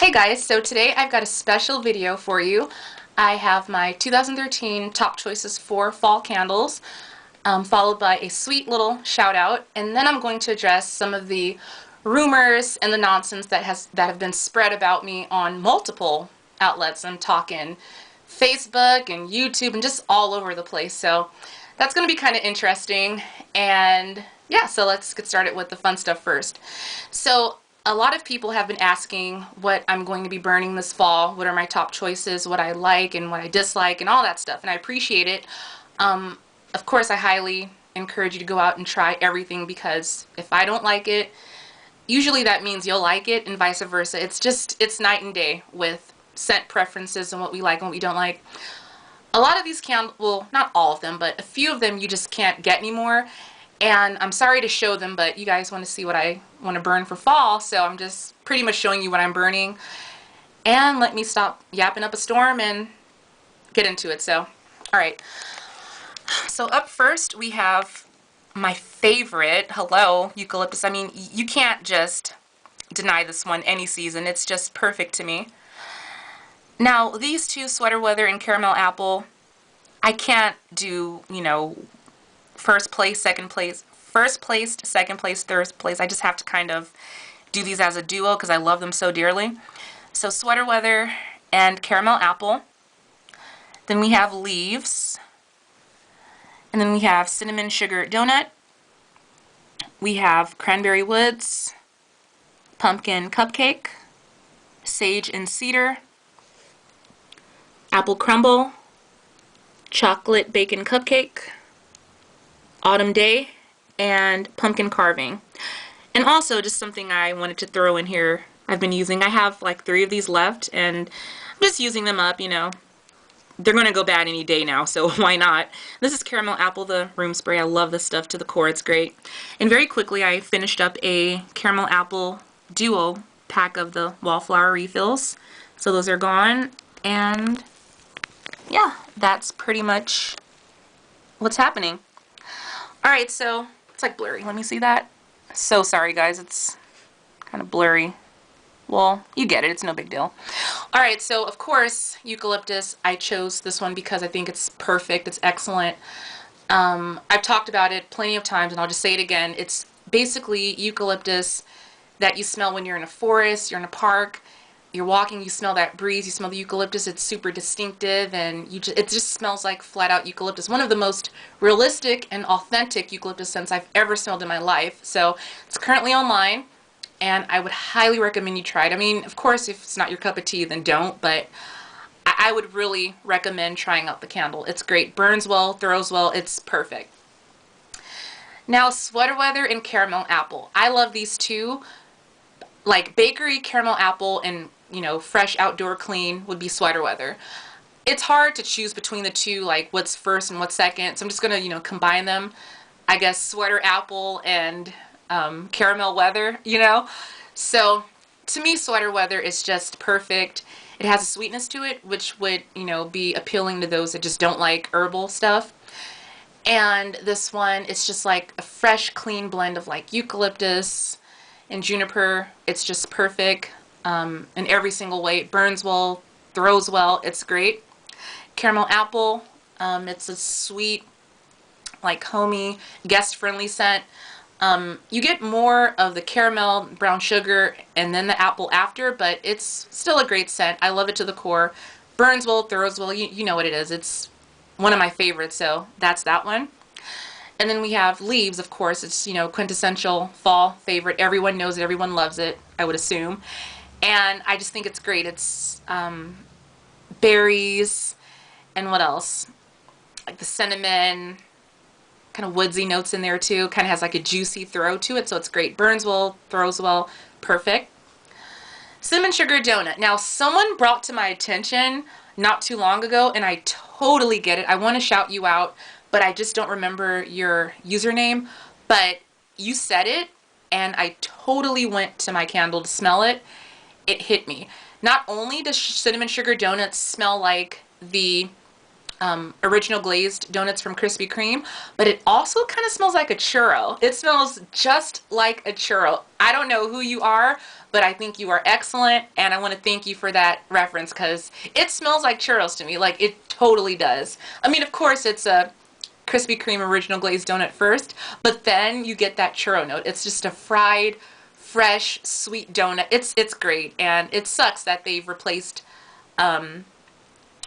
Hey guys, so today I've got a special video for you. I have my 2013 top choices for fall candles, followed by a sweet little shout out, and then I'm going to address some of the rumors and the nonsense that have been spread about me on multiple outlets. I'm talking Facebook and YouTube and just all over the place. So that's going to be kind of interesting. And yeah, so let's get started with the fun stuff first. So a lot of people have been asking what I'm going to be burning this fall, what are my top choices, what I like and what I dislike and all that stuff, and I appreciate it. Of course, I highly encourage you to go out and try everything, because if I don't like it, usually that means you'll like it, and vice versa. It's night and day with scent preferences and what we like and what we don't like. A lot of these candles, well, not all of them, but a few of them you just can't get anymore. And I'm sorry to show them, but you guys want to see what I want to burn for fall, so I'm just pretty much showing you what I'm burning. And let me stop yapping up a storm and get into it. So, alright. So up first we have my favorite, hello, eucalyptus. I mean, you can't just deny this one any season. It's just perfect to me. Now, these two, Sweater Weather and Caramel Apple, I can't do, you know, first place, second place, third place. I just have to kind of do these as a duo because I love them so dearly. So Sweater Weather and Caramel Apple. Then we have Leaves. And then we have Cinnamon Sugar Donut. We have Cranberry Woods, Pumpkin Cupcake, Sage and Cedar, Apple Crumble, Chocolate Bacon Cupcake, Autumn Day, and Pumpkin Carving. And also, just something I wanted to throw in here, I've been using, I have like 3 of these left, and I'm just using them up, you know. They're going to go bad any day now, so why not? This is Caramel Apple, the room spray. I love this stuff to the core. It's great. And very quickly, I finished up a Caramel Apple Duo pack of the Wallflower refills. So those are gone, and yeah, that's pretty much what's happening. Alright, so it's like blurry. Let me see that. So sorry guys, it's kind of blurry. Well, you get it, it's no big deal. Alright, so of course, eucalyptus. I chose this one because I think it's perfect, it's excellent. I've talked about it plenty of times, and I'll just say it again. It's basically eucalyptus that you smell when you're in a forest, you're in a park, you're walking, you smell that breeze, you smell the eucalyptus. It's super distinctive, and it just smells like flat out eucalyptus. One of the most realistic and authentic eucalyptus scents I've ever smelled in my life. So it's currently online, and I would highly recommend you try it. I mean, of course, if it's not your cup of tea, then don't, but I would really recommend trying out the candle. It's great. Burns well, throws well, it's perfect. Now, Sweater Weather and Caramel Apple. I love these two. Like bakery, caramel apple, and, you know, fresh outdoor clean would be Sweater Weather. It's hard to choose between the two, like what's first and what's second, so I'm just gonna, you know, combine them. I guess Sweater Apple and Caramel Weather, you know. So to me, Sweater Weather is just perfect. It has a sweetness to it, which would, you know, be appealing to those that just don't like herbal stuff. And this one, it's just like a fresh, clean blend of like eucalyptus and juniper. It's just perfect in every single way. It burns well, throws well, it's great. Caramel Apple, it's a sweet, like homey, guest-friendly scent. You get more of the caramel, brown sugar, and then the apple after, but it's still a great scent. I love it to the core. Burns well, throws well, you know what it is. It's one of my favorites, so that's that one. And then we have Leaves, of course. It's, you know, quintessential fall favorite. Everyone knows it. Everyone loves it, I would assume. And I just think it's great. It's berries, and what else? Like the cinnamon, kind of woodsy notes in there too. Kind of has like a juicy throw to it, so it's great. Burns well, throws well, perfect. Cinnamon Sugar Donut. Now, someone brought to my attention not too long ago, and I totally get it. I want to shout you out, but I just don't remember your username. But you said it, and I totally went to my candle to smell it. It hit me. Not only does Cinnamon Sugar Donuts smell like the original glazed donuts from Krispy Kreme, but it also kind of smells like a churro. It smells just like a churro. I don't know who you are, but I think you are excellent, and I want to thank you for that reference, because it smells like churros to me. Like, it totally does. I mean, of course, it's a Krispy Kreme original glazed donut first, but then you get that churro note. It's just a fried, fresh, sweet donut. It's great, and it sucks that they've replaced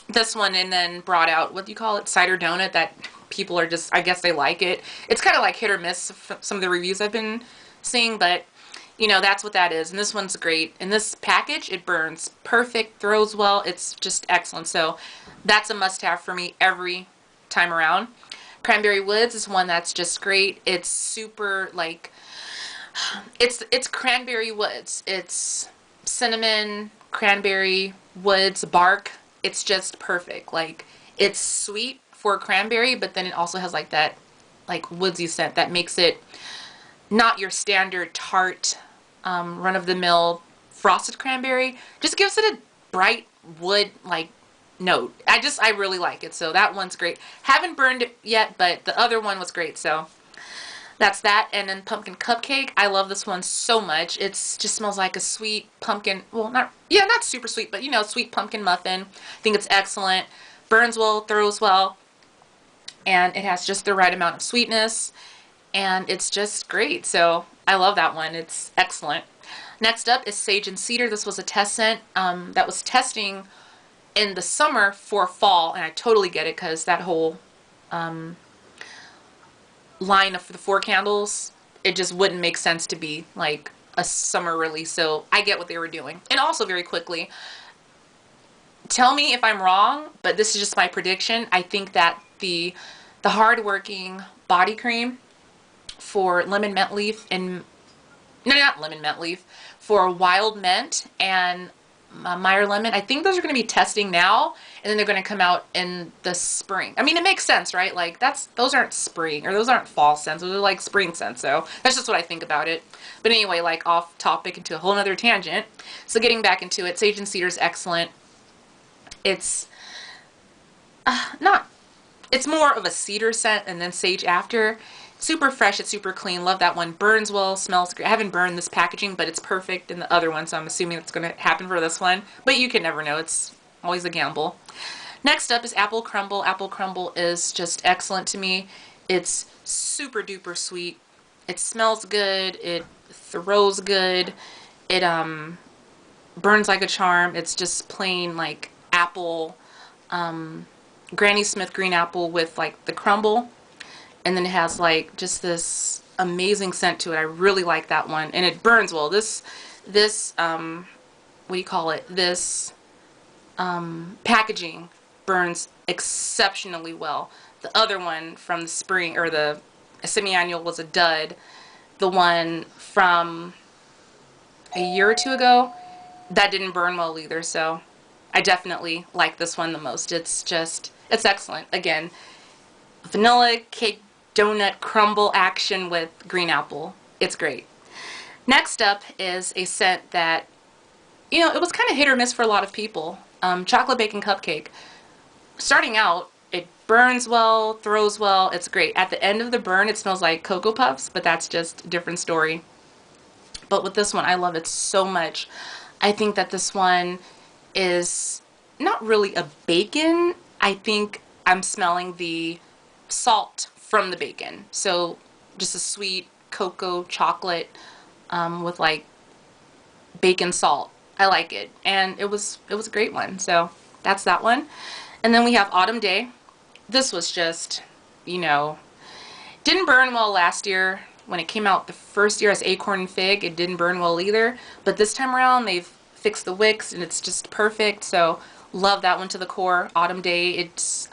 this one and then brought out, what do you call it, cider donut, that people are just, I guess they like it. It's kind of like hit or miss from some of the reviews I've been seeing, but you know, that's what that is. And this one's great. In this package, it burns perfect, throws well. It's just excellent. So that's a must-have for me every time around. Cranberry Woods is one that's just great. It's super, like, it's cranberry woods. It's cinnamon, cranberry, woods, bark. It's just perfect. Like, it's sweet for cranberry, but then it also has like that, like, woodsy scent that makes it not your standard tart, run-of-the-mill frosted cranberry. Just gives it a bright wood, like, note. I really like it. So that one's great. Haven't burned it yet, but the other one was great. So that's that. And then pumpkin cupcake. I love this one so much. It's just smells like a sweet pumpkin, well, not super sweet, but you know, sweet pumpkin muffin. I think it's excellent. Burns well, throws well, and it has just the right amount of sweetness, and it's just great. So I love that one. It's excellent. Next up is Sage and Cedar. This was a test scent that was testing in the summer for fall, and I totally get it, because that whole line of the 4 candles, it just wouldn't make sense to be like a summer release. So I get what they were doing. And also, very quickly, tell me if I'm wrong, but this is just my prediction. I think that the hard-working body cream for lemon mint leaf and not lemon mint leaf, for wild mint and Meyer lemon, I think those are going to be testing now, and then they're going to come out in the spring. I mean, it makes sense, right? Like, those aren't spring, or those aren't fall scents. Those are like spring scents. So that's just what I think about it. But anyway, like, off topic into a whole nother tangent. So getting back into it, Sage and Cedar is excellent. It's it's more of a cedar scent and then sage after. Super fresh, it's super clean. Love that one. Burns well, smells great. I haven't burned this packaging, but it's perfect in the other one, so I'm assuming it's going to happen for this one. But you can never know. It's always a gamble. Next up is Apple Crumble. Apple Crumble is just excellent to me. It's super duper sweet. It smells good. It throws good. It burns like a charm. It's just plain, like, apple, Granny Smith green apple with, like, the crumble. And then it has, like, just this amazing scent to it. I really like that one. And it burns well. This what do you call it? This packaging burns exceptionally well. The other one from the spring, or the semi-annual, was a dud. The one from a year or two ago, that didn't burn well either. So I definitely like this one the most. It's excellent. Again, vanilla cake donut crumble action with green apple. It's great. Next up is a scent that, you know, it was kind of hit or miss for a lot of people. Chocolate bacon cupcake. Starting out, it burns well, throws well, it's great. At the end of the burn, it smells like Cocoa Puffs, but that's just a different story. But with this one, I love it so much. I think that this one is not really a bacon. I think I'm smelling the salt from the bacon. So just a sweet cocoa chocolate with, like, bacon salt. I like it, and it was a great one. So that's that one. And then we have Autumn Day. This was just, you know, didn't burn well last year. When it came out the first year as Acorn and Fig, it didn't burn well either. But this time around, they've fixed the wicks, and it's just perfect. So love that one to the core. Autumn Day. It's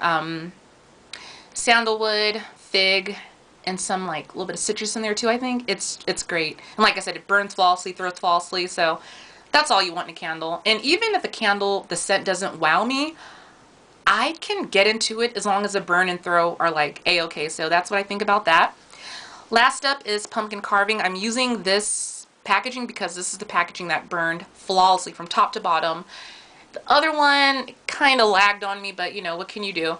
sandalwood, fig, and some, like, a little bit of citrus in there too, I think. It's great. And like I said, it burns flawlessly, throws flawlessly, so that's all you want in a candle. And even if the scent doesn't wow me, I can get into it as long as the burn and throw are, like, a-okay. So that's what I think about that. Last up is pumpkin carving. I'm using this packaging because this is the packaging that burned flawlessly from top to bottom. The other one kind of lagged on me, but, you know, what can you do?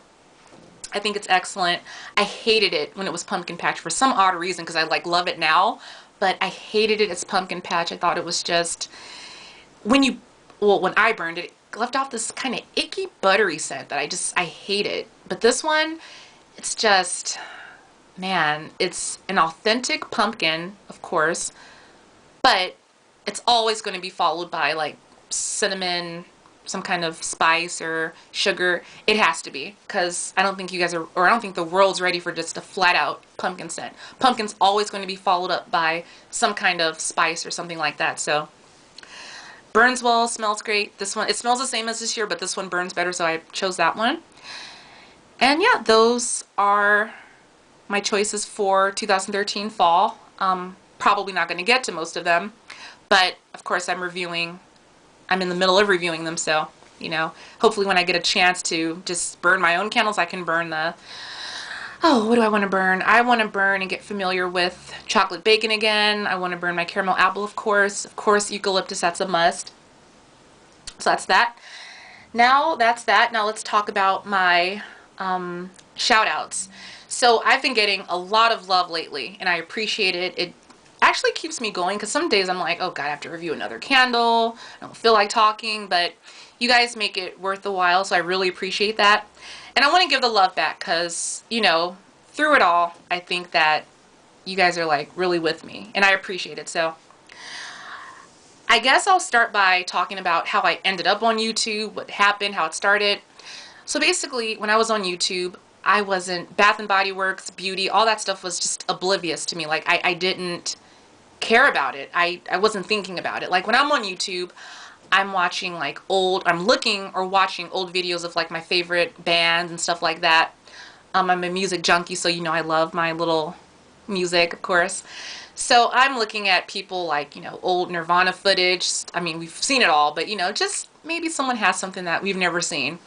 I think it's excellent. I hated it when it was pumpkin patch for some odd reason, because I like love it now, but I hated it as pumpkin patch. I thought it was just, when I burned it, it left off this kind of icky buttery scent that I hate it. But this one, it's just, man, it's an authentic pumpkin, of course, but it's always going to be followed by like cinnamon, some kind of spice or sugar. It has to be, because I don't think you guys are, or I don't think the world's ready for just a flat out pumpkin scent. Pumpkin's always going to be followed up by some kind of spice or something like that. So burns well, smells great. This one, it smells the same as this year, but this one burns better, so I chose that one. And yeah, those are my choices for 2013 fall. Probably not going to get to most of them, but of course I'm in the middle of reviewing them, so, you know, hopefully when I get a chance to just burn my own candles, I can burn the, oh, what do I want to burn? I want to burn and get familiar with chocolate bacon again. I want to burn my caramel apple, of course. Of course, eucalyptus, that's a must. So that's that. Now, that's that. Now let's talk about my shout-outs. So I've been getting a lot of love lately, and I appreciate it. It actually keeps me going, because some days I'm like, oh god, I have to review another candle, I don't feel like talking, but you guys make it worth the while, so I really appreciate that. And I want to give the love back, because, you know, through it all, I think that you guys are like really with me, and I appreciate it. So I guess I'll start by talking about how I ended up on YouTube, what happened, how it started. So basically, when I was on YouTube, I wasn't, Bath and Body Works, beauty, all that stuff was just oblivious to me. Like, I didn't care about it. I wasn't thinking about it. Like, when I'm on YouTube, I'm watching like I'm looking or watching old videos of like my favorite bands and stuff like that. I'm a music junkie, so you know I love my little music, of course. So I'm looking at people like, you know, old Nirvana footage. I mean, we've seen it all, but you know, just maybe someone has something that we've never seen,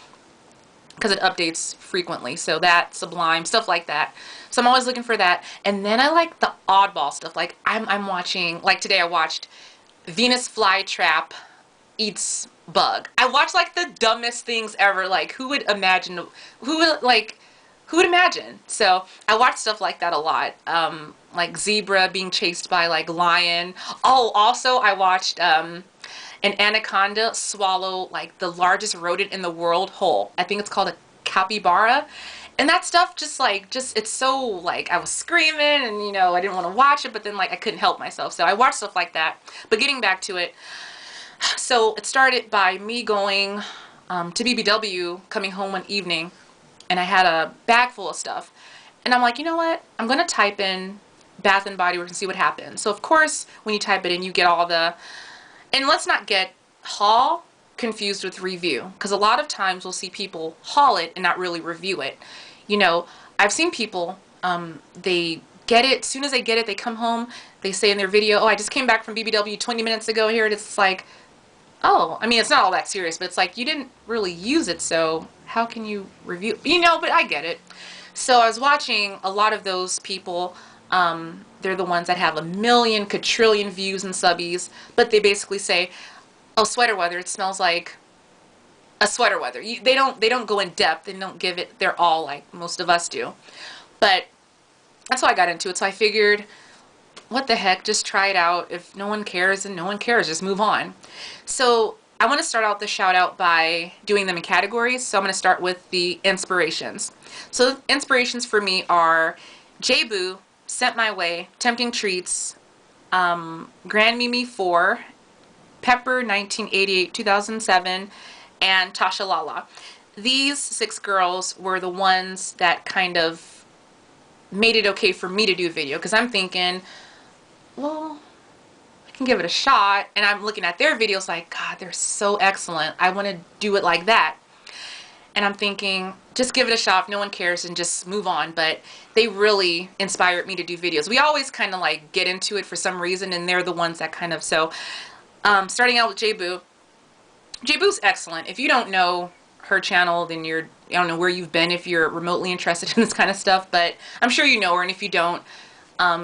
because it updates frequently. So that, Sublime, stuff like that. So I'm always looking for that. And then I like the oddball stuff. Like I'm watching, like today I watched Venus Flytrap Eats Bug. I watched like the dumbest things ever. Like who would imagine, who would imagine? So I watch stuff like that a lot. Like zebra being chased by like lion. Oh, also I watched an anaconda swallow like the largest rodent in the world whole. I think it's called a capybara. And that stuff just it's so like, I was screaming and you know, I didn't want to watch it, but then like I couldn't help myself. So I watched stuff like that. But getting back to it, so it started by me going to BBW, coming home one evening, and I had a bag full of stuff. And I'm like, you know what? I'm going to type in Bath and Body Works and see what happens. So of course, when you type it in, you get all the, and let's not get haul confused with review, because a lot of times we'll see people haul it and not really review it. You know, I've seen people, they get it, as soon as they get it, they come home, they say in their video, oh, I just came back from BBW 20 minutes ago here, and it's like, oh, I mean, it's not all that serious, but it's like, you didn't really use it, so how can you review, you know, but I get it. So I was watching a lot of those people, they're the ones that have a million, quadrillion views and subbies, but they basically say, oh, sweater weather, it smells like a sweater weather. They don't go in depth, they don't give it their all like most of us do. But that's how I got into it. So I figured, what the heck, just try it out. If no one cares, then no one cares, just move on. So I want to start out the shout out by doing them in categories. So I'm going to start with the inspirations. So the inspirations for me are Jaibu, Scentmyway, Tempting Treats, Grand Mimi 4, Pepper 1988-2007, and Tashalala. These 6 girls were the ones that kind of made it okay for me to do a video, because I'm thinking, well, I can give it a shot, and I'm looking at their videos like, God, they're so excellent. I want to do it like that. And I'm thinking, just give it a shot if no one cares and just move on. But they really inspired me to do videos. We always kind of like get into it for some reason, and they're the ones that kind of, so starting out with Jaibu. Jaibu's excellent. If you don't know her channel, then I don't know where you've been if you're remotely interested in this kind of stuff, but I'm sure you know her, and if you don't,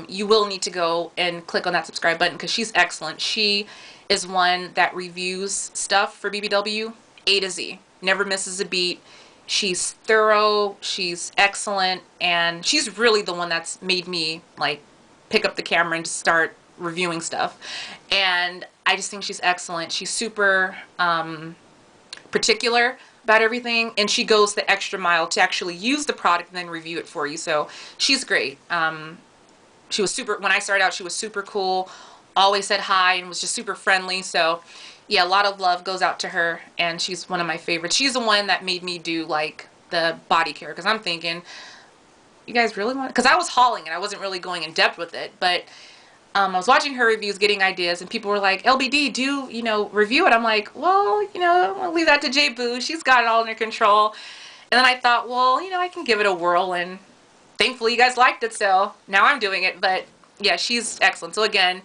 you will need to go and click on that subscribe button, because she's excellent. She is one that reviews stuff for BBW A to Z. Never misses a beat. She's thorough, she's excellent, and she's really the one that's made me like pick up the camera and just start reviewing stuff. And I just think she's excellent. She's super particular about everything, and she goes the extra mile to actually use the product and then review it for you. So she's great. She was super, when I started out, she was super cool, always said hi and was just super friendly. So yeah, a lot of love goes out to her, and she's one of my favorites. She's the one that made me do like the body care, because I'm thinking, you guys really want it? Because I was hauling and I wasn't really going in depth with it, but I was watching her reviews, getting ideas, and people were like, LBD, do, you know, review it. I'm like, well, you know, I'll leave that to Jaibu. She's got it all under control. And then I thought, well, you know, I can give it a whirl, and thankfully you guys liked it, so now I'm doing it. But yeah, she's excellent. So again,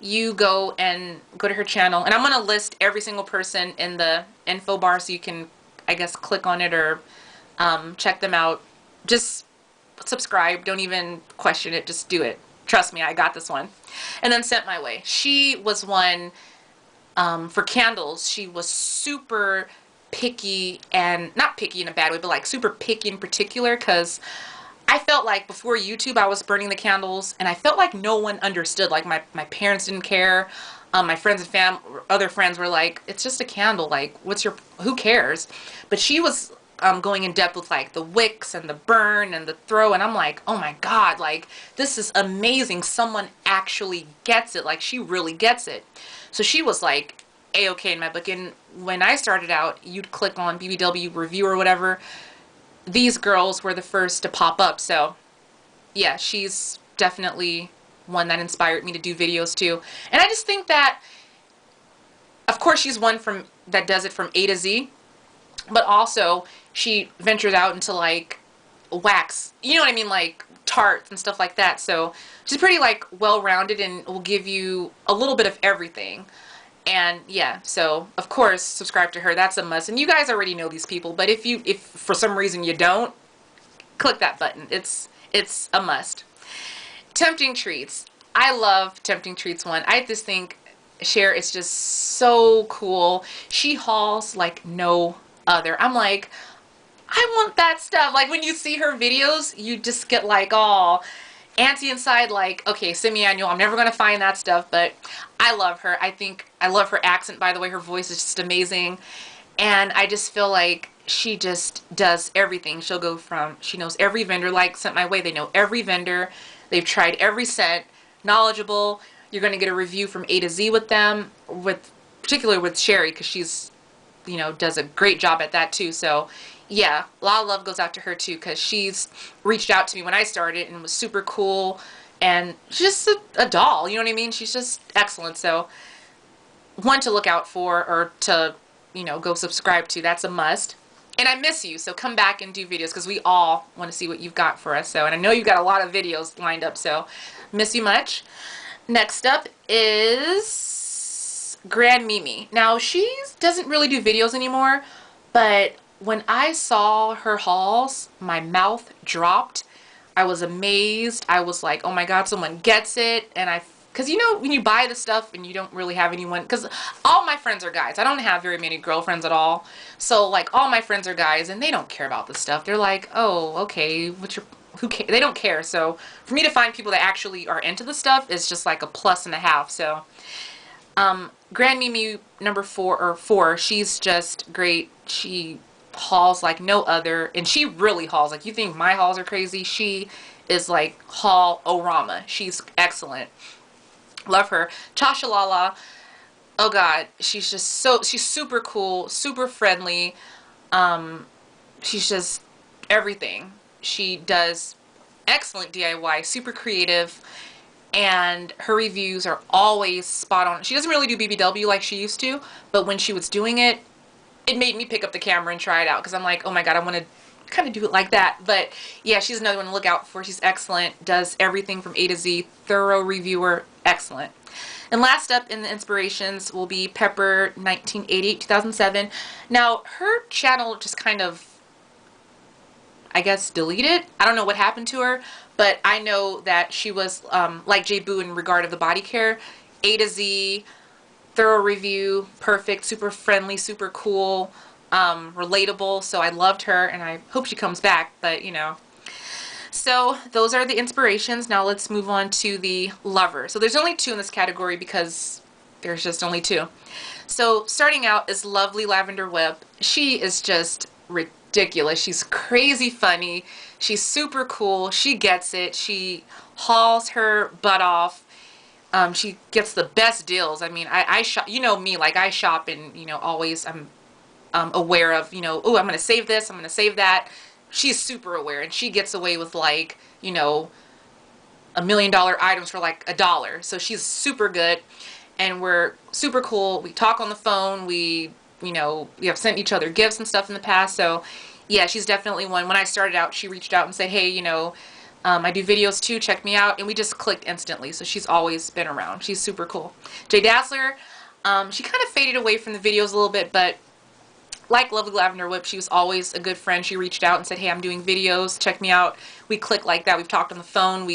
you go to her channel, and I'm going to list every single person in the info bar so you can, I guess, click on it or check them out. Just subscribe. Don't even question it. Just do it. Trust me, I got this one. And then Scentmyway. She was one for candles. She was super picky, and not picky in a bad way, but like super picky in particular, because I felt like before YouTube I was burning the candles, and I felt like no one understood. Like my parents didn't care. My friends and other friends were like, it's just a candle, like who cares? But she was going in depth with like the wicks and the burn and the throw, and I'm like, oh my god, like this is amazing. Someone actually gets it. Like she really gets it. So she was like a-okay in my book. And when I started out, you'd click on BBW review or whatever, these girls were the first to pop up. So yeah, she's definitely one that inspired me to do videos too. And I just think that, of course, she's one that does it from A to Z, but also she ventures out into like wax, you know what I mean, like tarts and stuff like that. So she's pretty like well-rounded and will give you a little bit of everything. And yeah, so of course subscribe to her. That's a must. And you guys already know these people, but if for some reason you don't, click that button. It's a must. Tempting Treats. I love Tempting Treats one. I just think Cher is just so cool. She hauls like no other. I'm like, I want that stuff. Like when you see her videos, you just get like, oh, antsy inside, like, okay, semi-annual, I'm never going to find that stuff, but I love her. I love her accent, by the way. Her voice is just amazing, and I just feel like she just does everything. She'll go from, she knows every vendor, like Scentmyway, they know every vendor, they've tried every scent, knowledgeable. You're going to get a review from A to Z with them, particularly with Sherry, because she's, you know, does a great job at that too. So yeah, a lot of love goes out to her too, because she's reached out to me when I started and was super cool, and she's just a doll, you know what I mean? She's just excellent. So one to look out for, or to, you know, go subscribe to. That's a must. And I miss you, so come back and do videos, because we all want to see what you've got for us. So, and I know you've got a lot of videos lined up, so miss you much. Next up is Grand Mimi. Now, she doesn't really do videos anymore, but when I saw her hauls, my mouth dropped. I was amazed. I was like, oh my god, someone gets it. And because you know, when you buy the stuff and you don't really have anyone, because all my friends are guys. I don't have very many girlfriends at all. So like all my friends are guys, and they don't care about this stuff. They're like, oh, okay, who cares? They don't care. So for me to find people that actually are into the stuff is just like a plus and a half. So Grand Mimi number 4, she's just great. She hauls like no other, and she really hauls. Like, you think my hauls are crazy, she is like haul-o-rama. She's excellent. Love her. Tashalala, oh god, she's super cool, super friendly. She's just everything. She does excellent DIY, super creative, and her reviews are always spot on. She doesn't really do BBW like she used to, but when she was doing it, it made me pick up the camera and try it out, because I'm like, oh my god, I want to kind of do it like that. But yeah, she's another one to look out for. She's excellent, does everything from A to Z, thorough reviewer, excellent. And last up in the inspirations will be Pepper 1988, 2007. Now, her channel just kind of, I guess, deleted. I don't know what happened to her, but I know that she was like Jaibu in regard of the body care, A to Z, thorough review, perfect, super friendly, super cool. relatable, so I loved her, and I hope she comes back, but you know. So those are the inspirations. Now let's move on to the lover. So there's only two in this category because there's just only two. So starting out is LovelyLavenderWhip. She is just ridiculous. She's crazy funny. She's super cool. She gets it. She hauls her butt off. She gets the best deals. I mean, I shop, you know me, like I shop and, you know, always I'm aware of, you know, oh, I'm going to save this, I'm going to save that. She's super aware, and she gets away with, like, you know, $1 million items for like $1. So she's super good, and we're super cool. We talk on the phone. We, you know, we have sent each other gifts and stuff in the past. So yeah, she's definitely one. When I started out, she reached out and said, hey, you know, I do videos too, check me out, and we just clicked instantly. So she's always been around. She's super cool. Jay Dazzler, she kind of faded away from the videos a little bit, but like LovelyLavenderWhip, she was always a good friend. She reached out and said, hey, I'm doing videos, check me out. We click like that. We've talked on the phone.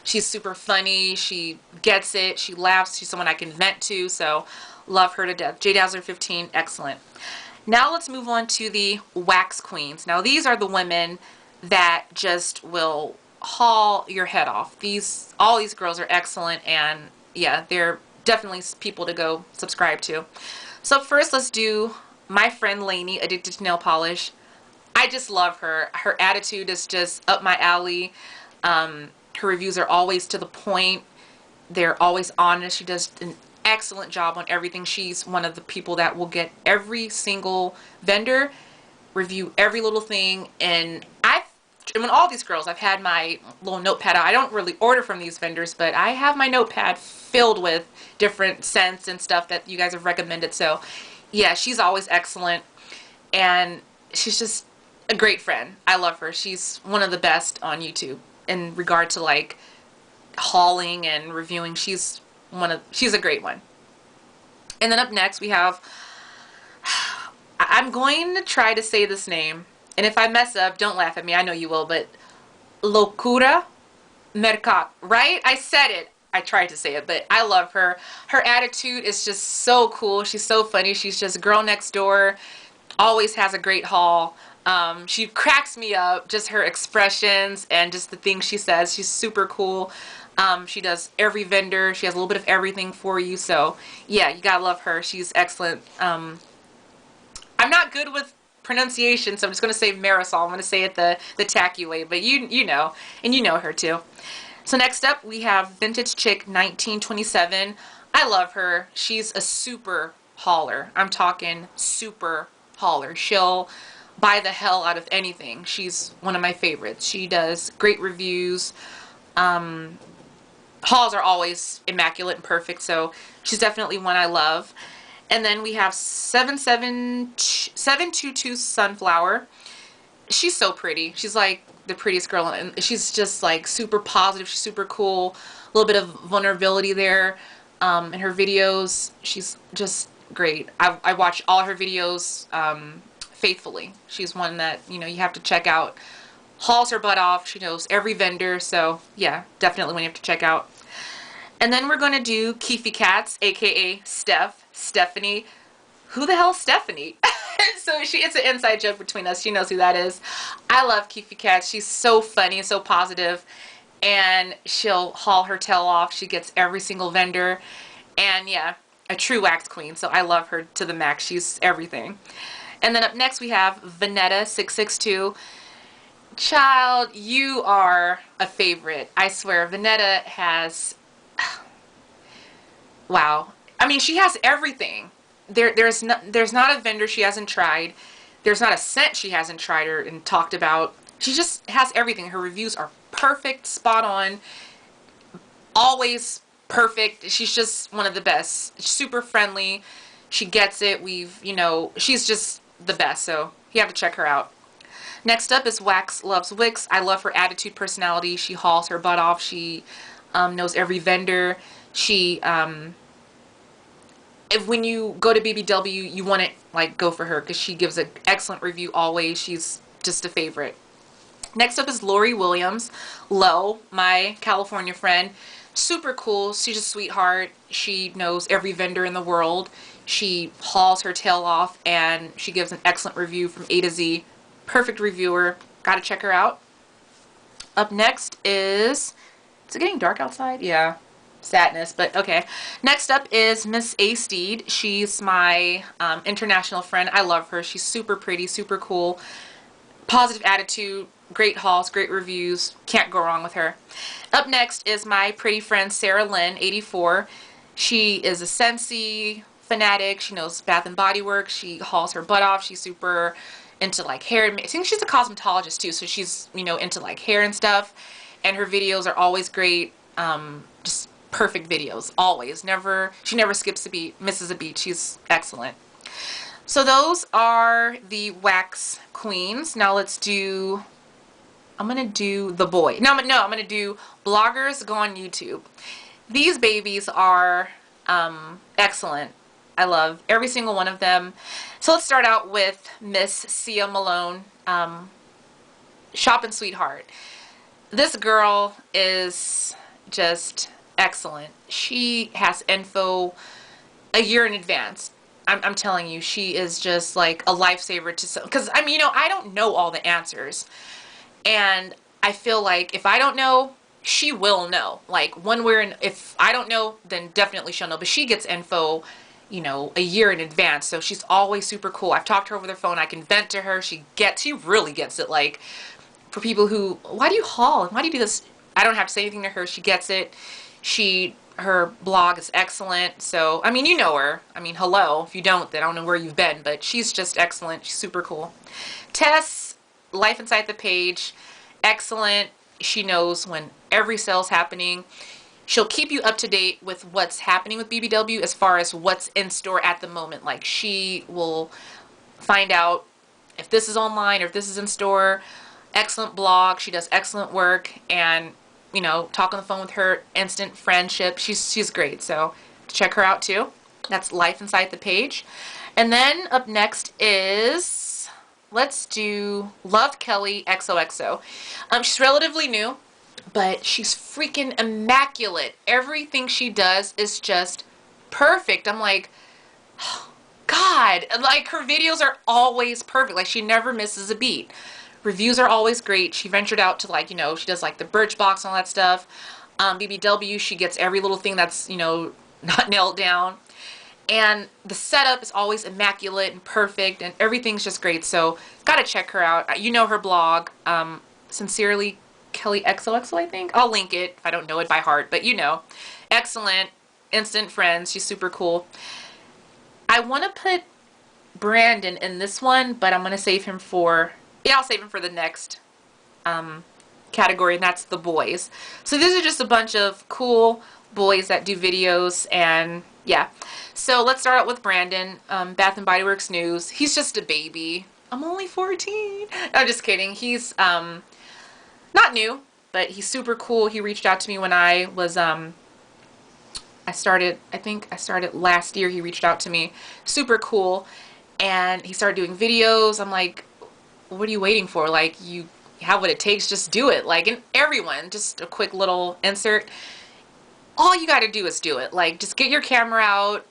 She's super funny. She gets it. She laughs. She's someone I can vent to, so love her to death. JDazzler15, excellent. Now let's move on to the wax queens. Now these are the women that just will haul your head off. All these girls are excellent, and yeah, they're definitely people to go subscribe to. So first, let's do my friend Lainey, Addicted to Nail Polish. I just love her. Her attitude is just up my alley. Her reviews are always to the point. They're always honest. She does an excellent job on everything. She's one of the people that will get every single vendor, review every little thing, and when all these girls, I've had my little notepad out. I don't really order from these vendors, but I have my notepad filled with different scents and stuff that you guys have recommended. So yeah, she's always excellent, and she's just a great friend. I love her. She's one of the best on YouTube in regard to like hauling and reviewing. She's a great one. And then up next we have, I'm going to try to say this name, and if I mess up, don't laugh at me. I know you will, but LocuraMercado, right? I said it. I tried to say it, but I love her. Her attitude is just so cool. She's so funny. She's just girl next door. Always has a great haul. She cracks me up. Just her expressions and just the things she says. She's super cool. She does every vendor. She has a little bit of everything for you. So yeah, you gotta love her. She's excellent. I'm not good with pronunciation, so I'm just gonna say Marisol. I'm gonna say it the tacky way, but you know, and you know her too. So next up, we have Vintage Chick 1927. I love her. She's a super hauler. I'm talking super hauler. She'll buy the hell out of anything. She's one of my favorites. She does great reviews. Hauls are always immaculate and perfect, so she's definitely one I love. And then we have 722 Sunflower. She's so pretty. She's like the prettiest girl, and she's just like super positive. She's super cool. A little bit of vulnerability there in her videos. She's just great. I watch all her videos faithfully. She's one that, you know, you have to check out. Hauls her butt off. She knows every vendor, so yeah, definitely one you have to check out. And then we're going to do kfyecats, aka Stephanie. Who the hell is Stephanie? So it's an inside joke between us. She knows who that is. I love kfyecats. She's so funny and so positive, and she'll haul her tail off. She gets every single vendor, and yeah, a true wax queen. So I love her to the max. She's everything. And then up next we have Vanetta662. Child, you are a favorite. I swear, Vanetta has, wow. I mean, she has everything. There's not a vendor she hasn't tried. There's not a scent she hasn't tried or and talked about. She just has everything. Her reviews are perfect, spot on, always perfect. She's just one of the best. Super friendly. She gets it. She's just the best. So you have to check her out. Next up is WaxLuvsWicks. I love her attitude, personality. She hauls her butt off. She knows every vendor. She when you go to BBW, you want to like go for her because she gives an excellent review always. She's just a favorite. Next up is Laurie Williams. Lo, my California friend. Super cool. She's a sweetheart. She knows every vendor in the world. She hauls her tail off and she gives an excellent review from A to Z. Perfect reviewer. Gotta check her out. Up next is it getting dark outside? Yeah. Sadness, but okay. Next up is MrsASteed. She's my international friend. I love her. She's super pretty, super cool, positive attitude, great hauls, great reviews. Can't go wrong with her. Up next is my pretty friend Sarah Lynn, 84. She is a Scentsy fanatic. She knows Bath and Body Works. She hauls her butt off. She's super into like hair. I think she's a cosmetologist too, so she's, you know, into like hair and stuff. And her videos are always great. Just perfect videos, always. She never skips a beat, misses a beat. She's excellent. So those are the wax queens. Now let's do, I'm gonna do the boy. No, I'm gonna do bloggers go on YouTube. These babies are excellent. I love every single one of them. So let's start out with Miss Sia Malone, Shopping Sweetheart. This girl is just excellent. She has info a year in advance. I'm telling you, she is just like a lifesaver to some, because I mean, you know, I don't know all the answers, and I feel like if I don't know, she will know. Like one way, and if I don't know, then definitely she'll know. But she gets info, you know, a year in advance, so she's always super cool. I've talked to her over the phone. I can vent to her. She really gets it. Like for people who, why do you haul and why do you do this? I don't have to say anything to her. She gets it. Her blog is excellent. So, I mean, you know her. I mean, hello. If you don't, then I don't know where you've been, but she's just excellent. She's super cool. Tess, Life Inside the Page, excellent. She knows when every sale's happening. She'll keep you up to date with what's happening with BBW as far as what's in store at the moment. Like, she will find out if this is online or if this is in store. Excellent blog. She does excellent work, and you know, talk on the phone with her, instant friendship. She's great, so check her out too. That's Life Inside the Page. And then up next is, let's do Love Kelly XOXO. She's relatively new, but she's freaking immaculate. Everything she does is just perfect. I'm like, oh, God, like her videos are always perfect. Like she never misses a beat. Reviews are always great. She ventured out to, like, you know, she does like the Birchbox and all that stuff. BBW, she gets every little thing that's, you know, not nailed down. And the setup is always immaculate and perfect, and everything's just great. So gotta check her out. You know her blog, Sincerely Kelly XOXO, I think. I'll link it if I don't know it by heart, but you know. Excellent, instant friends. She's super cool. I want to put Brandon in this one, but I'm gonna save him for, I'll save him for the next category, and that's the boys. So these are just a bunch of cool boys that do videos, and yeah. So let's start out with Brandon, Bath and Body Works News. He's just a baby. I'm only 14. No, I'm just kidding. He's not new, but he's super cool. He reached out to me when I was, I think I started last year. He reached out to me. Super cool. And he started doing videos. I'm like, what are you waiting for? Like, you have what it takes, just do it. Like, and everyone, just a quick little insert. All you got to do is do it. Like, just get your camera out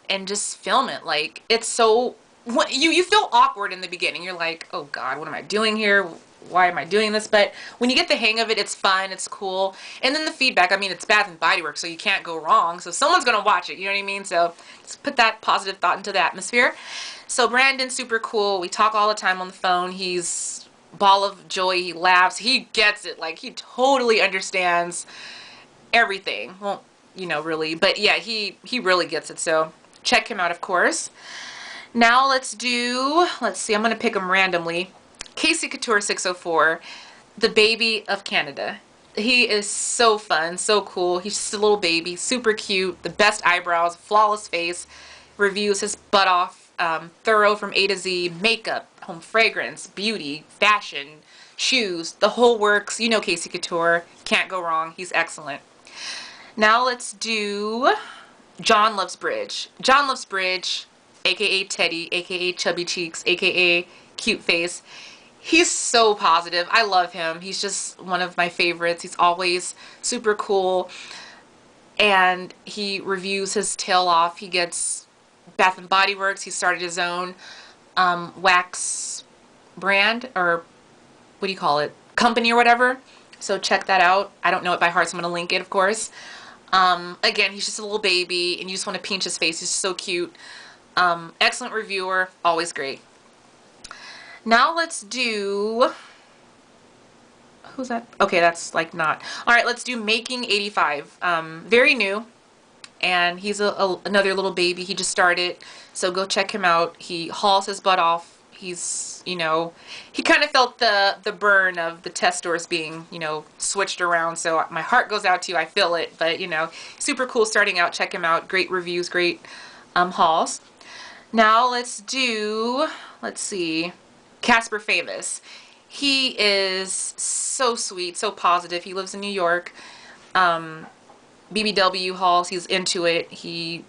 and just film it. Like, it's so, you feel awkward in the beginning. You're like, oh God, what am I doing here? Why am I doing this? But when you get the hang of it, it's fun, it's cool. And then the feedback, I mean, it's Bath and Body Works, so you can't go wrong. So someone's going to watch it, you know what I mean? So just put that positive thought into the atmosphere. So Brandon's super cool. We talk all the time on the phone. He's ball of joy. He laughs. He gets it. Like, he totally understands everything. Well, you know, really. But yeah, he really gets it. So check him out, of course. Now let's see, I'm going to pick him randomly. Casey Couture 604, the baby of Canada. He is so fun, so cool. He's just a little baby, super cute, the best eyebrows, flawless face, reviews his butt off, thorough from A to Z, makeup, home fragrance, beauty, fashion, shoes, the whole works. You know Casey Couture, can't go wrong. He's excellent. Now let's do JohnLovesBridge. JohnLovesBridge, aka Teddy, aka Chubby Cheeks, aka Cute Face. He's so positive. I love him. He's just one of my favorites. He's always super cool. And he reviews his tail off. He gets Bath and Body Works. He started his own wax brand, or what do you call it, company or whatever. So check that out. I don't know it by heart, so I'm going to link it, of course. Again, he's just a little baby, and you just want to pinch his face. He's so cute. Excellent reviewer. Always great. Now let's do... Who's that? Okay, that's like not. Alright, let's do Making 85. Very new. And he's another little baby. He just started. So go check him out. He hauls his butt off. He's, you know, he kind of felt the burn of the test stores being, you know, switched around. So my heart goes out to you. I feel it. But, you know, super cool starting out. Check him out. Great reviews. Great hauls. Now let's do, let's see, CasperFamouz. He is so sweet, so positive. He lives in New York. BBW hauls, he's into it. He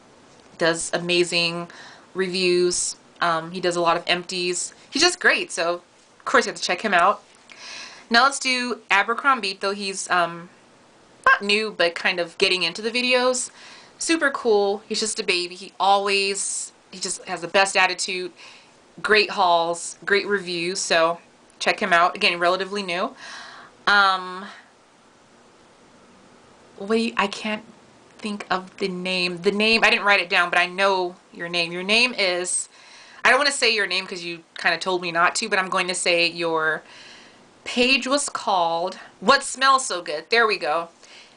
does amazing reviews. He does a lot of empties. He's just great, so of course you have to check him out. Now let's do Abercrombito. He's not new, but kind of getting into the videos. Super cool. He's just a baby. He just has the best attitude. Great hauls, great reviews, so check him out. Again, relatively new. Wait, I can't think of the name. The name, I didn't write it down, but I know your name. Your name is, I don't want to say your name because you kind of told me not to, but I'm going to say your page was called What Smells So Good. There we go.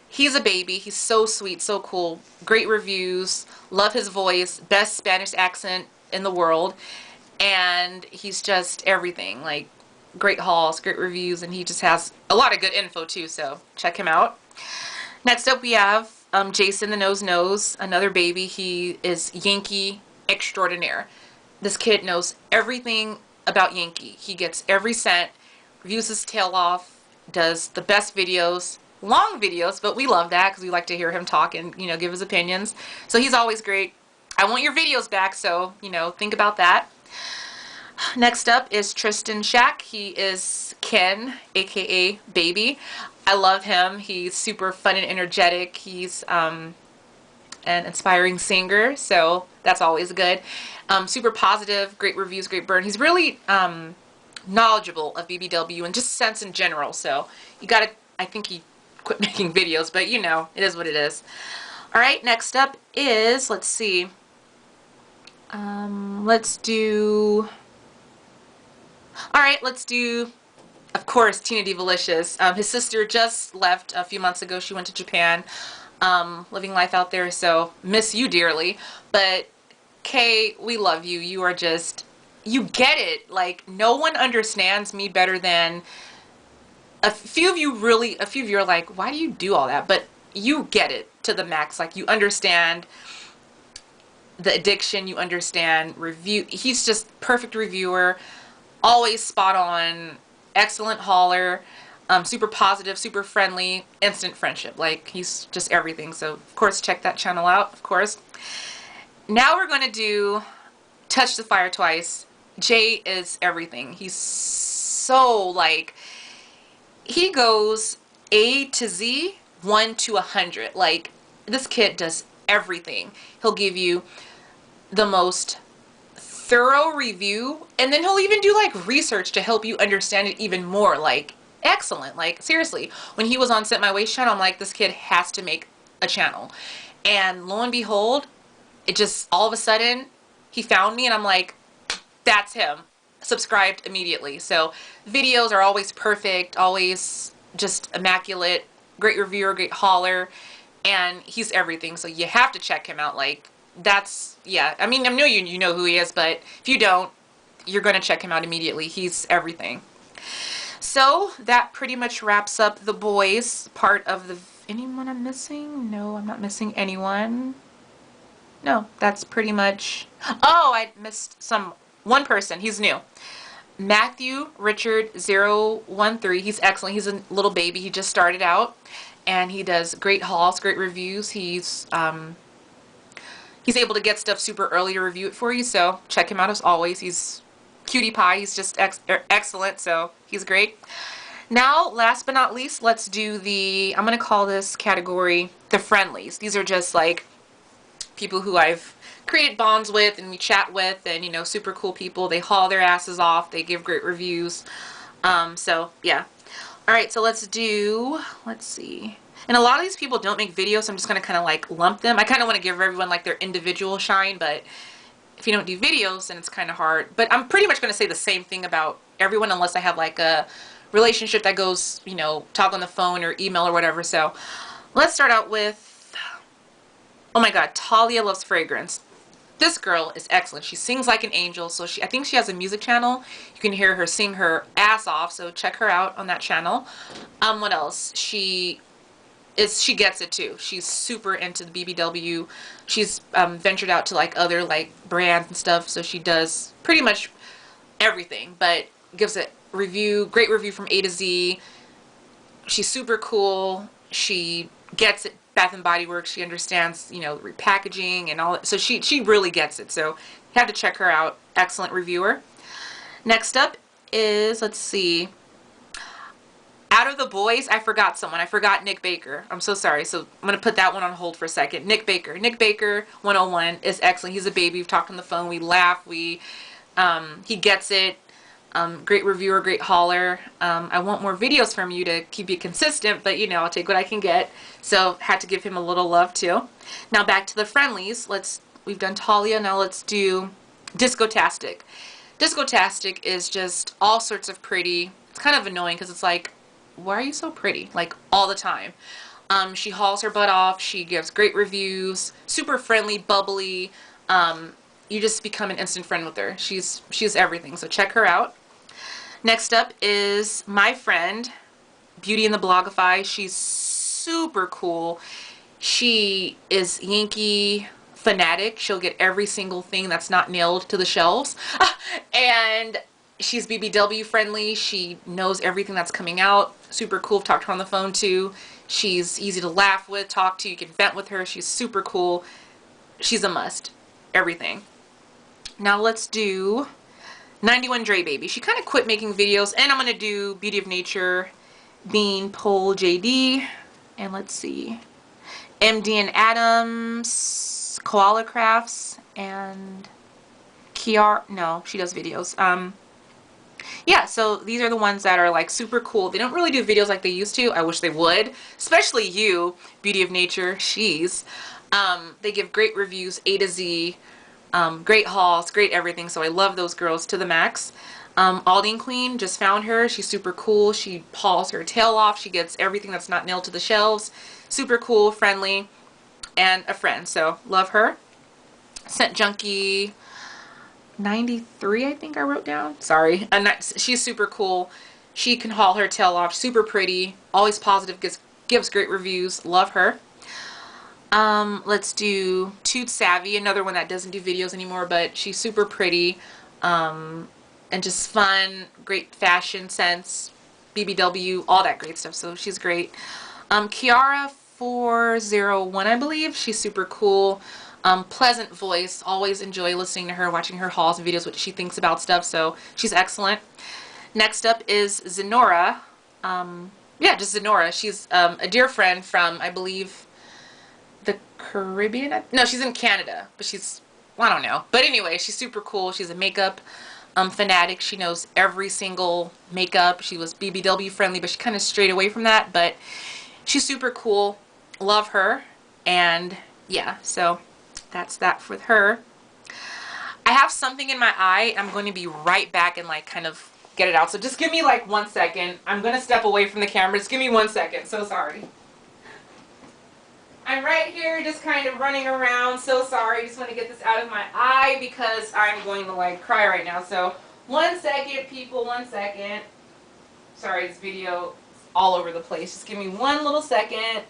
He's a baby. He's so sweet, so cool. Great reviews. Love his voice. Best Spanish accent in the world. And he's just everything. Like, great hauls, great reviews, and he just has a lot of good info too, so check him out. Next up we have Jason the Nose, another baby. He is Yankee extraordinaire. This kid knows everything about Yankee. He gets every scent, reviews his tail off, does the best videos, long videos, but we love that because we like to hear him talk and, you know, give his opinions. So he's always great. I want your videos back, so, you know, think about that. Next up is Tristanschack. He is Ken, aka Baby. I love him. He's super fun and energetic. He's an inspiring singer, so that's always good. Super positive, great reviews, great burn. He's really knowledgeable of BBW and just scents in general, so you gotta, I think he quit making videos, but you know, it is what it is. Alright, next up is, let's see, let's do... Alright, let's do, of course, tinadivalicious. His sister just left a few months ago. She went to Japan, living life out there, so miss you dearly. But, Kay, we love you. You are just, you get it. Like, no one understands me better than, a few of you are like, why do you do all that? But you get it to the max. Like, you understand the addiction, you understand review. He's just perfect reviewer. Always spot on, excellent hauler, super positive, super friendly, instant friendship. Like, he's just everything. So, of course, check that channel out, of course. Now we're going to do TouchTheFireTwice. Jay is everything. He's so, like, he goes A to Z, 1 to 100. Like, this kid does everything. He'll give you the most thorough review, and then he'll even do like research to help you understand it even more. Like, excellent. Like, seriously, when he was on Scentmyway's channel, I'm like, this kid has to make a channel. And lo and behold, it just all of a sudden he found me, and I'm like, that's him. Subscribed immediately. So videos are always perfect, always just immaculate, great reviewer, great hauler, and he's everything. So you have to check him out. Like, that's, yeah, I mean, I know you know who he is, but if you don't, you're going to check him out immediately. He's everything. So that pretty much wraps up the boys part of the, anyone I'm missing? No, I'm not missing anyone. No, that's pretty much, oh, I missed one person. He's new. Matthew Richard 013. He's excellent. He's a little baby. He just started out, and he does great hauls, great reviews. He's able to get stuff super early to review it for you, so check him out as always. He's cutie pie. He's just excellent, so he's great. Now, last but not least, let's do the, I'm going to call this category the friendlies. These are just like people who I've create bonds with and we chat with, and you know, super cool people. They haul their asses off. They give great reviews. So yeah. Alright, so let's see. And a lot of these people don't make videos, so I'm just going to kind of like lump them. I kind of want to give everyone like their individual shine, but if you don't do videos, then it's kind of hard. But I'm pretty much going to say the same thing about everyone unless I have like a relationship that goes, you know, talk on the phone or email or whatever. So let's start out with, oh my god, TaliaLovesFragrance. This girl is excellent. She sings like an angel. So I think she has a music channel. You can hear her sing her ass off. So check her out on that channel. What else? She gets it too. She's super into the BBW. She's ventured out to like other like brands and stuff. So she does pretty much everything, but gives a great review from A to Z. She's super cool. She gets it. Bath and Body Works. She understands, you know, repackaging and all that. So she really gets it. So you have to check her out. Excellent reviewer. Next up is, let's see. Out of the boys, I forgot someone. I forgot Nick Baker. I'm so sorry. So I'm going to put that one on hold for a second. Nick Baker. Nick Baker 101 is excellent. He's a baby. We've talked on the phone. We laugh. He gets it. Great reviewer, great hauler. I want more videos from you to keep you consistent, but you know, I'll take what I can get. So had to give him a little love too. Now back to the friendlies. We've done Talia, now let's do disctasticc. Disctasticc is just all sorts of pretty. It's kind of annoying because it's like, why are you so pretty? Like all the time. She hauls her butt off. She gives great reviews. Super friendly, bubbly. You just become an instant friend with her. She's everything. So check her out. Next up is my friend, BeautyandtheBlogify. She's super cool. She is Yankee fanatic. She'll get every single thing that's not nailed to the shelves. And she's BBW friendly. She knows everything that's coming out. Super cool. I've talked to her on the phone too. She's easy to laugh with, talk to. You can vent with her. She's super cool. She's a must. Everything. Now let's do 91 Dre Baby. She kind of quit making videos, and I'm going to do Beauty of Nature, Bean, Pole, JD, and let's see, MDianAdams, KoalaKrafts, and Kiara. No, she does videos. Yeah, so these are the ones that are like super cool. They don't really do videos like they used to. I wish they would, especially you, Beauty of Nature. They give great reviews, A to Z. Great hauls, great everything, so I love those girls to the max. Aldine Queen, just found her. She's super cool. She hauls her tail off. She gets everything that's not nailed to the shelves. Super cool, friendly, and a friend, so love her. Scent Junkie 93, I think I wrote down. Sorry. She's super cool. She can haul her tail off. Super pretty. Always positive. Gives great reviews. Love her. Let's do Toot Savvy, another one that doesn't do videos anymore, but she's super pretty, and just fun, great fashion sense, BBW, all that great stuff, so she's great. Kiara 401, I believe, she's super cool, pleasant voice, always enjoy listening to her, watching her hauls and videos, what she thinks about stuff, so she's excellent. Next up is Zenora, yeah, just Zenora. She's, a dear friend from, I believe, the Caribbean? No, she's in Canada, but she's, well, I don't know. But anyway, she's super cool. She's a makeup fanatic. She knows every single makeup. She was BBW friendly, but she kind of strayed away from that. But she's super cool. Love her. And yeah, so that's that with her. I have something in my eye. I'm going to be right back and like kind of get it out. So just give me like 1 second. I'm going to step away from the camera. Just give me 1 second. So sorry. I'm right here just kind of running around. So sorry. Just want to get this out of my eye because I'm going to like cry right now. So 1 second, people. 1 second. Sorry, this video is all over the place. Just give me 1 little second.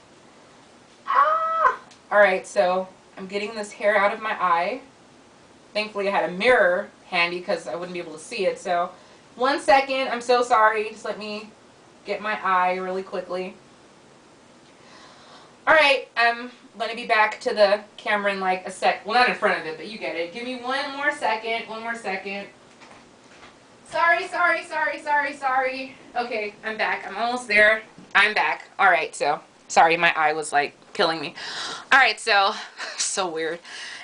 Ah! Alright, so I'm getting this hair out of my eye. Thankfully I had a mirror handy because I wouldn't be able to see it. So 1 second. I'm so sorry. Just let me get my eye really quickly. Alright, I'm going to be back to the camera in like a sec. Well, not in front of it, but you get it. Give me 1 more second. 1 more second. Sorry. Okay, I'm back. I'm almost there. I'm back. Alright, so sorry, my eye was like killing me. Alright, so, so weird.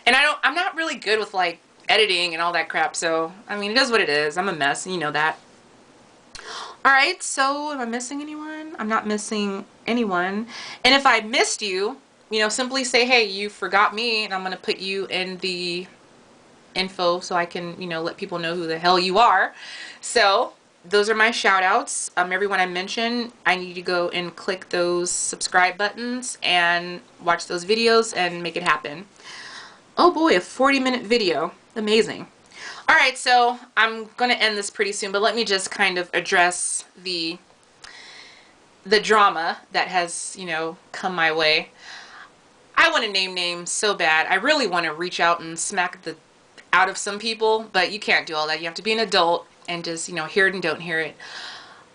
And I'm not really good with, like, editing and all that crap, so, I mean, it is what it is. I'm a mess, and you know that. Alright, so, am I missing anyone? I'm not missing anyone. And if I missed you, you know, simply say, hey, you forgot me, and I'm going to put you in the info so I can, you know, let people know who the hell you are. So, those are my shout outs. Everyone I mentioned, I need to go and click those subscribe buttons and watch those videos and make it happen. Oh boy, a 40-minute video. Amazing. Alright, so I'm going to end this pretty soon, but let me just kind of address the drama that has, you know, come my way. I want to name names so bad. I really want to reach out and smack the out of some people, but you can't do all that. You have to be an adult and just, you know, hear it and don't hear it.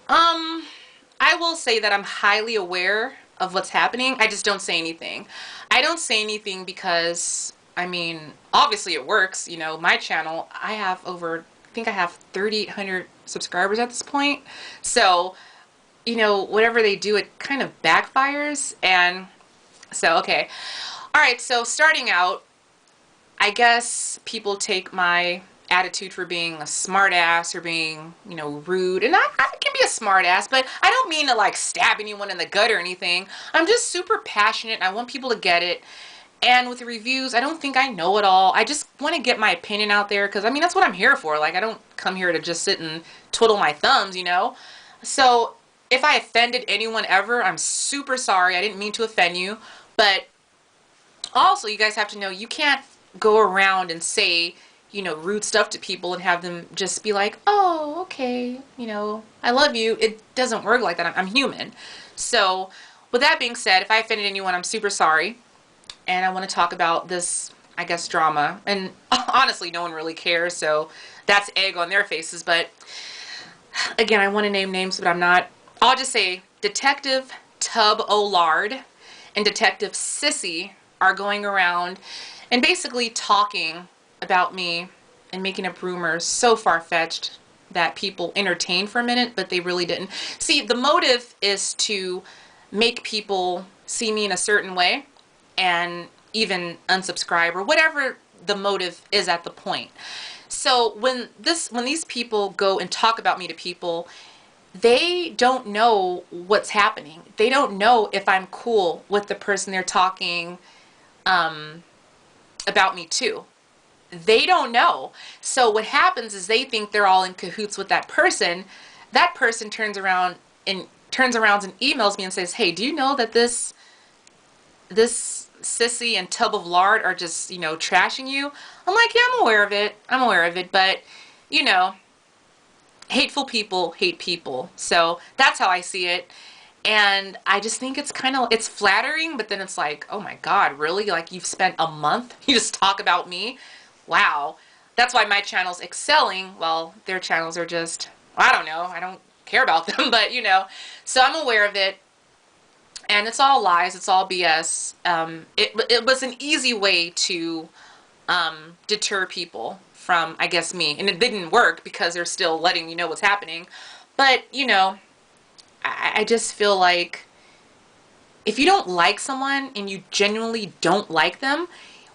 I will say that I'm highly aware of what's happening. I just don't say anything. I don't say anything because, I mean, obviously it works. You know, my channel, I have over, I think I have 3,800 subscribers at this point. So, you know, whatever they do, it kind of backfires. And so, okay. Alright, so starting out, I guess people take my attitude for being a smart ass or being, you know, rude. And I can be a smart ass, but I don't mean to like stab anyone in the gut or anything. I'm just super passionate and I want people to get it. And with the reviews, I don't think I know it all. I just want to get my opinion out there because, I mean, that's what I'm here for. Like, I don't come here to just sit and twiddle my thumbs, you know. So, if I offended anyone ever, I'm super sorry. I didn't mean to offend you. But also, you guys have to know, you can't go around and say, you know, rude stuff to people and have them just be like, oh, okay, you know, I love you. It doesn't work like that. I'm human. So, with that being said, if I offended anyone, I'm super sorry. And I want to talk about this, I guess, drama. And honestly, no one really cares, so that's egg on their faces. But, again, I want to name names, but I'm not. I'll just say Detective Tub O Lard and Detective Sissy are going around and basically talking about me and making up rumors so far-fetched that people entertained for a minute, but they really didn't. See, the motive is to make people see me in a certain way and even unsubscribe or whatever the motive is at the point. So when these people go and talk about me to people, they don't know what's happening. They don't know if I'm cool with the person they're talking about me to. They don't know. So what happens is they think they're all in cahoots with that person. That person turns around and emails me and says, hey, do you know that this Sissy and Tub of Lard are just, you know, trashing you? I'm like, yeah, I'm aware of it. I'm aware of it. But, you know, hateful people hate people. So that's how I see it. And I just think it's kind of, it's flattering, but then it's like, oh my God, really? Like, you've spent a month, you just talk about me? Wow. That's why my channel's excelling, while their channels are just, I don't know, I don't care about them, but you know. So I'm aware of it, and it's all lies, it's all BS. It was an easy way to deter people from, I guess, me. And it didn't work because they're still letting me know what's happening. But, you know, I just feel like if you don't like someone and you genuinely don't like them,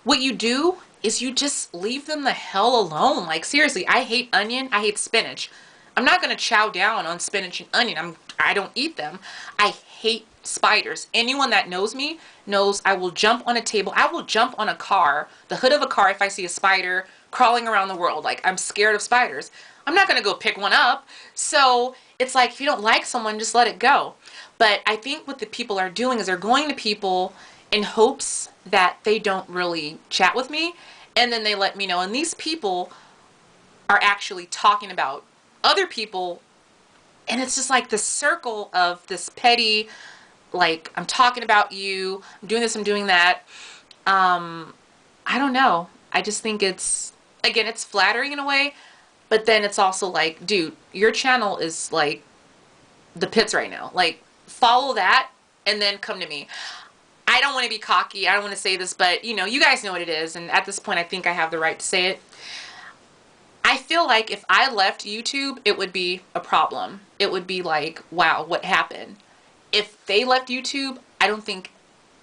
what you do is you just leave them the hell alone. Like, seriously, I hate onion. I hate spinach. I'm not going to chow down on spinach and onion. I don't eat them. I hate spiders. Anyone that knows me knows I will jump on a table. I will jump on a car, the hood of a car, if I see a spider crawling around the world. Like, I'm scared of spiders. I'm not going to go pick one up. So it's like, if you don't like someone, just let it go. But I think what the people are doing is they're going to people in hopes that they don't really chat with me, and then they let me know. And these people are actually talking about other people, and it's just like the circle of this petty, like, I'm talking about you, I'm doing this, I'm doing that. I don't know. I just think it's, again, it's flattering in a way, but then it's also like, dude, your channel is like the pits right now. Like, follow that and then come to me. I don't want to be cocky. I don't want to say this, but, you know, you guys know what it is. And at this point, I think I have the right to say it. I feel like if I left YouTube, it would be a problem. It would be like, wow, what happened? If they left YouTube, I don't think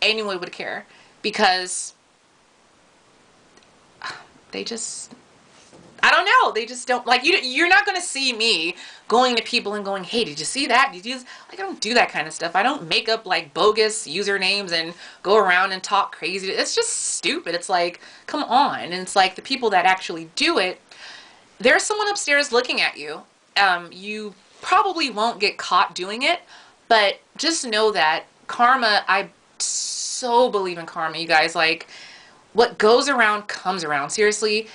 anyone would care, because they just, I don't know, they just don't, like, you're not going to see me going to people and going, hey, did you see that? Did you, like, I don't do that kind of stuff. I don't make up, like, bogus usernames and go around and talk crazy. It's just stupid. It's like, come on. And it's like, the people that actually do it, there's someone upstairs looking at you. You probably won't get caught doing it, but just know that karma, I so believe in karma, you guys. Like, what goes around comes around. Seriously,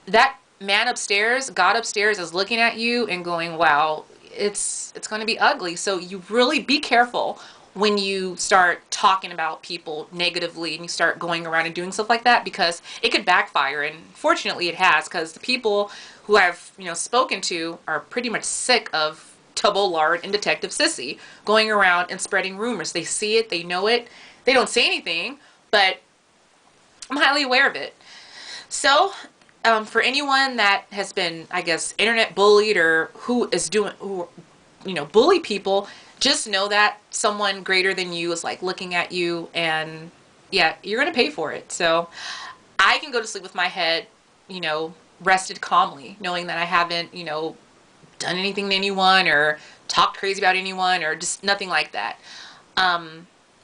that man upstairs, God upstairs, is looking at you and going, wow, it's going to be ugly. So you really be careful when you start talking about people negatively and you start going around and doing stuff like that, because it could backfire. And fortunately it has, because the people who I've, you know, spoken to are pretty much sick of Tubbo, Lard, and Detective Sissy going around and spreading rumors. They see it, they know it, they don't say anything, but I'm highly aware of it. So for anyone that has been, I guess, internet bullied, or who you know, bully people, just know that someone greater than you is, like, looking at you, and yeah, you're gonna pay for it. So I can go to sleep with my head, you know, rested calmly, knowing that I haven't, you know, done anything to anyone or talked crazy about anyone or just nothing like that.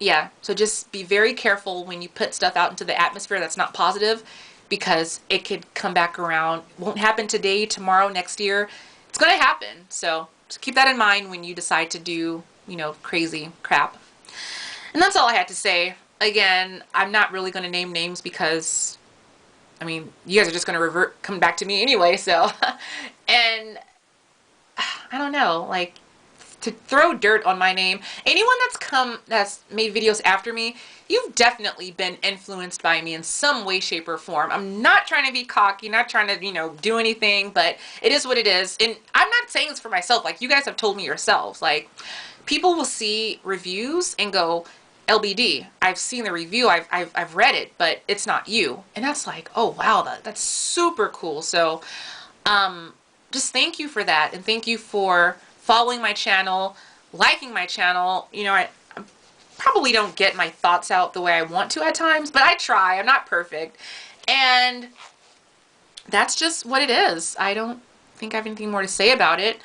Yeah, so just be very careful when you put stuff out into the atmosphere that's not positive, because it could come back around. It won't happen today, tomorrow, next year. It's going to happen. So just keep that in mind when you decide to do, you know, crazy crap. And that's all I had to say. Again, I'm not really going to name names, because, I mean, you guys are just going to come back to me anyway. So, and I don't know, like, to throw dirt on my name. Anyone that's made videos after me, you've definitely been influenced by me in some way, shape, or form. I'm not trying to be cocky, not trying to, you know, do anything, but it is what it is. And I'm not saying this for myself. Like, you guys have told me yourselves. Like, people will see reviews and go, LBD, I've seen the review, I've read it, but it's not you. And that's like, oh wow, that's super cool. So just thank you for that, and thank you for following my channel, liking my channel. You know, I probably don't get my thoughts out the way I want to at times, but I try. I'm not perfect. And that's just what it is. I don't think I have anything more to say about it.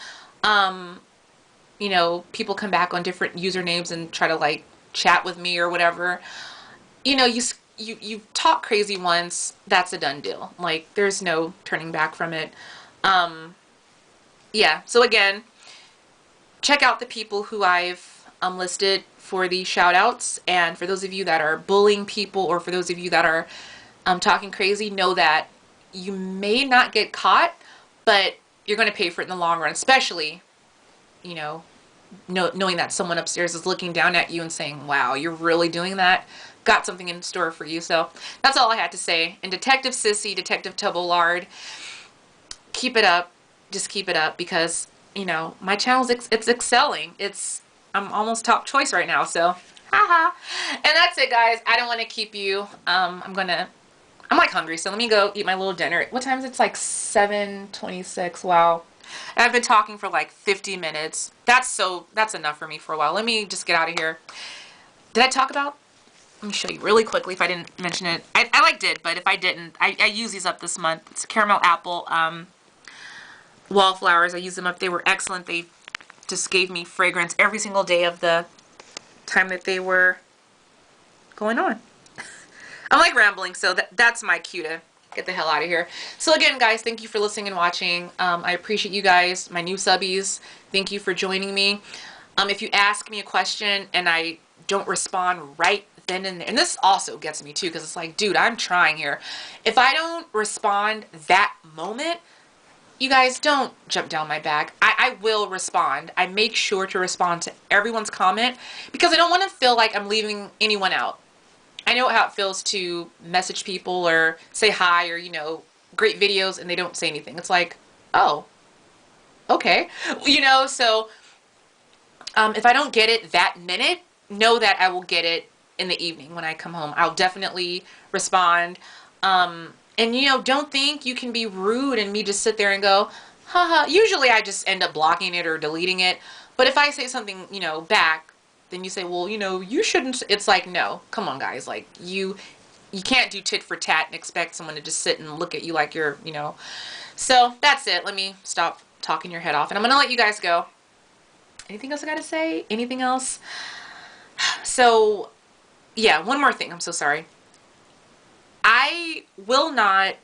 You know, people come back on different usernames and try to, like, chat with me or whatever. You know, you talk crazy once, that's a done deal. Like, there's no turning back from it. Yeah, so again, check out the people who I've listed for the shout outs. And for those of you that are bullying people, or for those of you that are talking crazy, know that you may not get caught, but you're going to pay for it in the long run, especially, you know, knowing that someone upstairs is looking down at you and saying, wow, you're really doing that? Got something in store for you. So that's all I had to say. And Detective Sissy, Detective Tubbo, Lard, keep it up. Just keep it up, because, you know, my channel's it's excelling. I'm almost top choice right now, so haha. And that's it, guys. I don't want to keep you. I'm like hungry, so let me go eat my little dinner. What time is it? It's like 7:26. Wow. And I've been talking for like 50 minutes. That's enough for me for a while. Let me just get out of here. Did I talk about? Let me show you really quickly if I didn't mention it. I did, but if I didn't, I use these up this month. It's caramel apple wallflowers. I used them up. They were excellent. They just gave me fragrance every single day of the time that they were going on. I'm like rambling, so that's my cue to get the hell out of here. So again, guys, thank you for listening and watching. I appreciate you guys, my new subbies. Thank you for joining me. If you ask me a question and I don't respond right then and there, and this also gets me too, because it's like, dude, I'm trying here. If I don't respond that moment, you guys don't jump down my back. I will respond. I make sure to respond to everyone's comment, because I don't want to feel like I'm leaving anyone out. I know how it feels to message people or say hi, or, you know, great videos, and they don't say anything. It's like, oh, okay. You know, so if I don't get it that minute, know that I will get it in the evening when I come home. I'll definitely respond. And, you know, don't think you can be rude and me just sit there and go, haha. Usually I just end up blocking it or deleting it. But if I say something, you know, back, then you say, well, you know, you shouldn't. It's like, no, come on, guys. Like, you can't do tit for tat and expect someone to just sit and look at you like you're, you know. So that's it. Let me stop talking your head off, and I'm gonna let you guys go. Anything else I gotta say? Anything else? So yeah, one more thing. I'm so sorry. I will not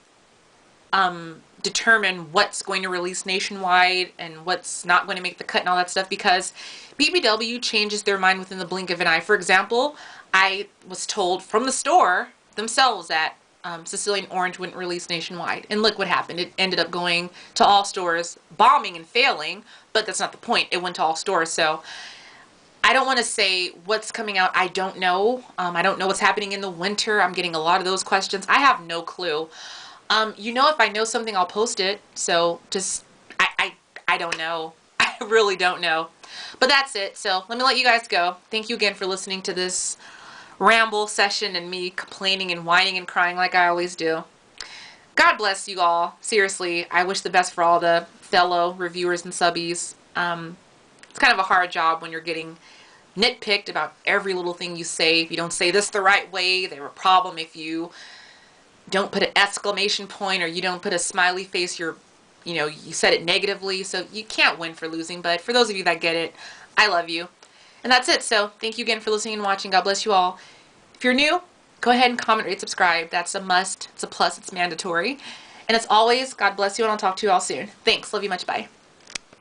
determine what's going to release nationwide and what's not going to make the cut and all that stuff, because BBW changes their mind within the blink of an eye. For example, I was told from the store themselves that Sicilian Orange wouldn't release nationwide, and look what happened. It ended up going to all stores, bombing and failing, but that's not the point. It went to all stores. So I don't want to say what's coming out. I don't know. I don't know what's happening in the winter. I'm getting a lot of those questions. I have no clue. You know, if I know something, I'll post it. So just, I don't know. I really don't know. But that's it. So let me let you guys go. Thank you again for listening to this ramble session and me complaining and whining and crying like I always do. God bless you all. Seriously, I wish the best for all the fellow reviewers and subbies. It's kind of a hard job when you're getting nitpicked about every little thing you say. If you don't say this the right way, they have a problem. If you don't put an exclamation point or you don't put a smiley face, you said it negatively. So you can't win for losing. But for those of you that get it, I love you. And that's it. So thank you again for listening and watching. God bless you all. If you're new, go ahead and comment, rate, subscribe. That's a must. It's a plus. It's mandatory. And as always, God bless you, and I'll talk to you all soon. Thanks. Love you much. Bye.